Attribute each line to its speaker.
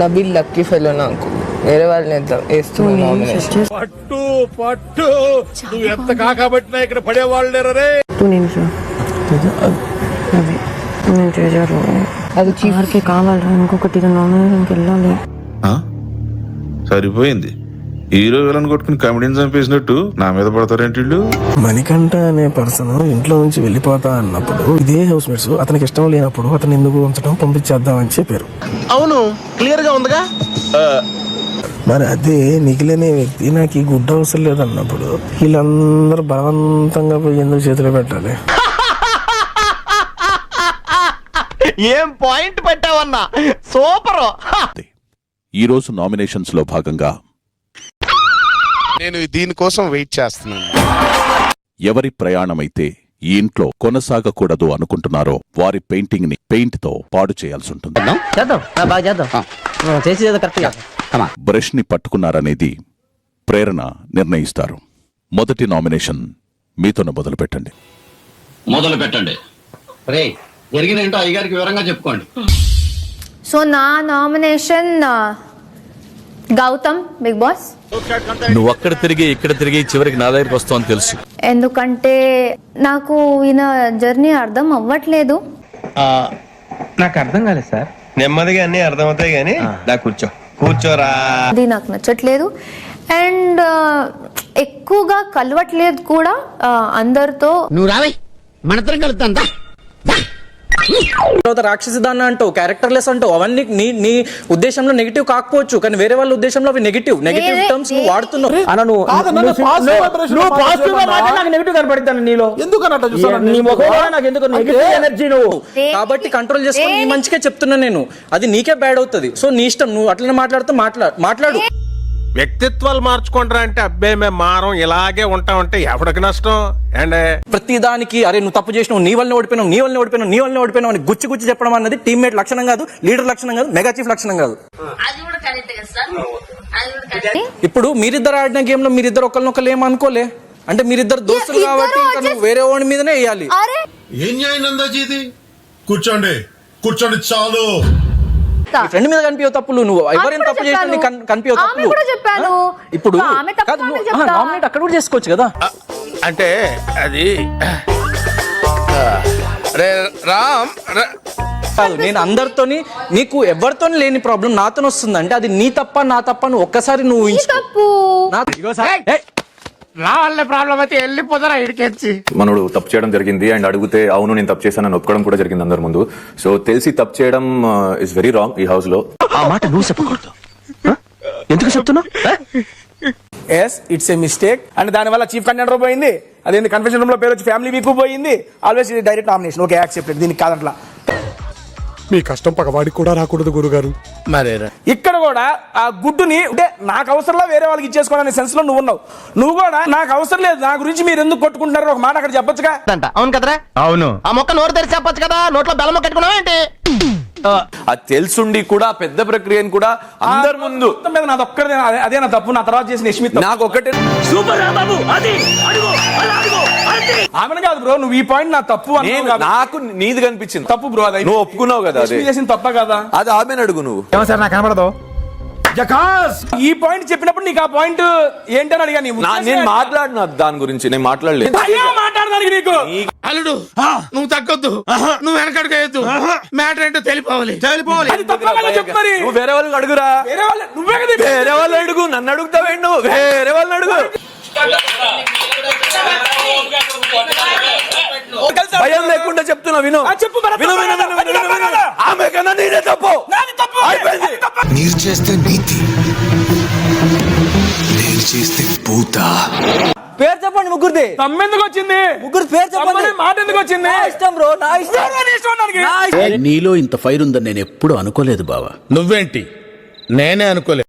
Speaker 1: Nabeel lucky fellow నాకు వేరే వాళ్ళని వేస్తున్నాను.
Speaker 2: పట్టు పట్టు నువ్వు ఎంత కాకబట్టినా ఇక్కడ పడేవాళ్ళు లేరే.
Speaker 1: అది చీఫ్కి
Speaker 3: కావాలి ఇంకొకటి వెళ్ళాలి.
Speaker 4: సరిపోయింది. హీరో విలన్ కొట్టుకుని కమెడీని చంపేసినట్టు నా మీద పడతారేంటి వీళ్ళు?
Speaker 5: మణికంఠ అనే పర్సన్ ఇంట్లో నుంచి వెళ్ళిపోతా అన్నప్పుడు ఇదే హౌస్ మేట్స్ అతనికి ఇష్టం లేనప్పుడు అతను ఎందుకు ఉంచడం పంపించేద్దామని చెప్పారు.
Speaker 6: అవును, క్లియర్ గా ఉందిగా.
Speaker 5: మరి అదే నిఖిలనే వ్యక్తి నాకు ఈ గుడ్డ అవసరం లేదన్నప్పుడు వీళ్ళందరూ బలవంతంగా పోయి ఎందుకు చేతిలో పెట్టాలి?
Speaker 6: ఏం పాయింట్ పెట్టావన్నా, సూపర్.
Speaker 7: ఈ రోజు నామినేషన్స్ లో భాగంగా
Speaker 8: నేను దీనికోసం వెయిట్ చేస్తున్నాను.
Speaker 7: ఎవరి ప్రయాణమైతే ఈ ఇంట్లో కొనసాగకూడదు అనుకుంటున్నారో వారి పెయింటింగ్ ని పెయింట్ తో పాడు చేయాల్సి ఉంటుంది. బ్రష్ ని పట్టుకున్నారనేది ప్రేరణ నిర్ణయిస్తారు. మొదటి నామినేషన్ మీతోనే మొదలు పెట్టండి.
Speaker 9: జరిగినేంటో అయ్యగారికి వివరంగా చెప్పుకోండి.
Speaker 3: సో నా నామినేషన్ గౌతమ్, బిగ్ బాస్.
Speaker 2: నువ్వు అక్కడ తిరిగి ఇక్కడ తిరిగి చివరికి నా దగ్గరికి వస్తావు అని తెలుసు.
Speaker 3: ఎందుకంటే నాకు ఈయన జర్నీ అర్థం అవ్వట్లేదు.
Speaker 6: నాకు అర్థం కాలేదు సార్. నెమ్మదిగా అన్ని అర్థమవుతాయి కానీ కూర్చోరా.
Speaker 3: అది నాకు నచ్చట్లేదు అండ్ ఎక్కువగా కలవట్లేదు కూడా అందరితో.
Speaker 9: నువ్వు రావే మనతరం కలుగుతా.
Speaker 10: రాక్షసి దాన్ని అంటావు, క్యారెక్టర్లెస్ అంటావు, అవన్నీ నీ ఉద్దేశంలో నెగిటివ్ కాకపోవచ్చు కానీ వేరే వాళ్ళ ఉద్దేశంలో అవి నెగిటివ్ టర్మ్స్ నువ్వు వాడుతున్నావు. కాబట్టి కంట్రోల్ చేసుకుని నీ మంచిగా చెప్తున్నా నేను. అది నీకే బ్యాడ్ అవుతుంది. సో నీ ఇష్టం, నువ్వు అట్లనే మాట్లాడుతూ మాట్లాడు.
Speaker 2: వ్యక్తిత్వాలు మార్చుకుంటారా అంటే అబ్బే మేము మారం ఇలాగే ఉంటామంటే ఎవరికి నష్టం? అండ్
Speaker 10: ప్రతి దానికి అరే నువ్వు తప్పు చేసినావు, నీ వల్లనే ఓడిపోయినావు అని గుచ్చి చెప్పడం అన్నది టీమ్మేట్ లక్షణం కాదు, లీడర్ లక్షణం కాదు, మెగా చీఫ్ లక్షణం కాదు. ఇప్పుడు మీరిద్దరు ఆడిన గేమ్ లో మీరిద్దరు ఒకరినొకరు ఏమనుకోలే అంటే మీరిద్దరు దోస్తులు కాబట్టి ఇంకా నువ్వు వేరే వాడి మీదనే వేయాలి.
Speaker 8: ఏం న్యాయం? కూర్చోండి చాలు.
Speaker 10: ఫ్రెండ్ మీద కనిపించవు తప్పులు, నువ్వు ఎవరైనా తప్పు చేసి కనిపించవు తప్పులు. ఇప్పుడు నామినేట్ అక్కడ కూడా చేసుకోవచ్చు కదా.
Speaker 8: అంటే అది
Speaker 10: కాదు, నేను అందరితోని నీకు ఎవరితోని లేని ప్రాబ్లం నాతో వస్తుంది అంటే అది నీ తప్ప నా తప్ప నువ్వు ఒక్కసారి నువ్వు
Speaker 2: నా వల్ల ప్రాబ్లం అయితే వెళ్ళిపోతారా ఇడికెచ్చి.
Speaker 11: మనోడు తప్పు చేయడం జరిగింది అండ్ అడిగితే అవును నేను తప్పు చేశానని ఒప్పుకోవడం కూడా జరిగింది అందరి ముందు. సో తెలిసి తప్పు చేయడం ఇస్ వెరీ రాంగ్ ఈ హౌస్ లో.
Speaker 6: ఆ మాట నువ్వు చెప్పకూడదు. ఎందుకు చెప్తున్నా?
Speaker 5: Yes, it's a mistake and దాని వల్ల చీఫ్ కంటెండర్ పోయింది. అదేంటి కన్ఫెషన్ రూమ్ లో పేరు వచ్చి ఫ్యామిలీ వీక్ పోయింది. ఆల్వేస్ ఇది డైరెక్ట్ నామినేషన్. Okay, accepted. దీనికి కాదంట్లా.
Speaker 2: మీ కష్టం పగవాడికి కూడా రాకూడదు గురుగారు.
Speaker 8: మరేరా
Speaker 5: ఇక్కడ కూడా ఆ గుడ్డుని అంటే నాకు అవసరంలో వేరే వాళ్ళకి ఇచ్చేసుకోవాలనే సెన్స్ లో నువ్వు ఉన్నావు. నువ్వు కూడా నాకు అవసరం లేదు, నా గురించి మీరు ఎందుకు కొట్టుకుంటున్నారు ఒక మాట అక్కడ చెప్పొచ్చుగా.
Speaker 6: అవును కదరా? అవును. ఆ మొక్క నోరు తెరిచి చెప్పొచ్చు కదా, నోట్లో బెల్లం కట్టుకున్నావు ఏంటి?
Speaker 11: అది తెలుసుండి కూడా పెద్ద ప్రక్రియను కూడా అందరి ముందు
Speaker 5: నాది ఒక్కడే, అదే నా తప్పు. నా తర్వాత చేసిన యశ్మిత్
Speaker 11: నాకు ఒకటే
Speaker 5: ఆమెను కాదు బ్రో, నువ్వు ఈ పాయింట్ నా తప్పు
Speaker 11: నాకు నీది కనిపించింది
Speaker 5: తప్పు బ్రో. అది
Speaker 11: నువ్వు ఒప్పుకున్నావు కదా,
Speaker 5: చేసిన తప్ప కదా
Speaker 11: అది. ఆమెను అడుగు నువ్వు.
Speaker 5: సార్ నాకు కనబడదు ఈ పాయింట్ చెప్పినప్పుడు నీకు ఆ పాయింట్ ఏంటని అడిగా.
Speaker 11: నేను మాట్లాడిన దాని గురించి నేను మాట్లాడలేదు.
Speaker 5: మాట్లాడడానికి నీకు
Speaker 8: అల్లుడు నువ్వు తగ్గొద్దు, నువ్వు వెనకడుగేయద్దు. మ్యాటర్ ఏంటో తెలిపోవాలి.
Speaker 11: నువ్వు వేరే వాళ్ళకి అడుగురా. వేరే వాళ్ళు అడుగు, నన్ను అడుగుతావేంటి? నువ్వు వేరే వాళ్ళని అడుగు. భయం లేకుండా చెప్తున్నా, విను. ఆమె కన్నా నేనే తప్పు.
Speaker 8: మీరు చేస్తే నీతి, నేను చేస్తే పూత.
Speaker 10: పేరు చెప్పండి ముగ్గురిది.
Speaker 5: తమ్మెందుకు వచ్చింది?
Speaker 10: ముగ్గురు పేరు చెప్పండి.
Speaker 5: మాట ఎందుకు వచ్చింది?
Speaker 10: ఇష్టం బ్రో, నా ఇష్టం.
Speaker 9: నీలో ఇంత ఫైర్ ఉందని నేను ఎప్పుడు అనుకోలేదు బావా.
Speaker 8: నువ్వేంటి? నేనే అనుకోలేదు.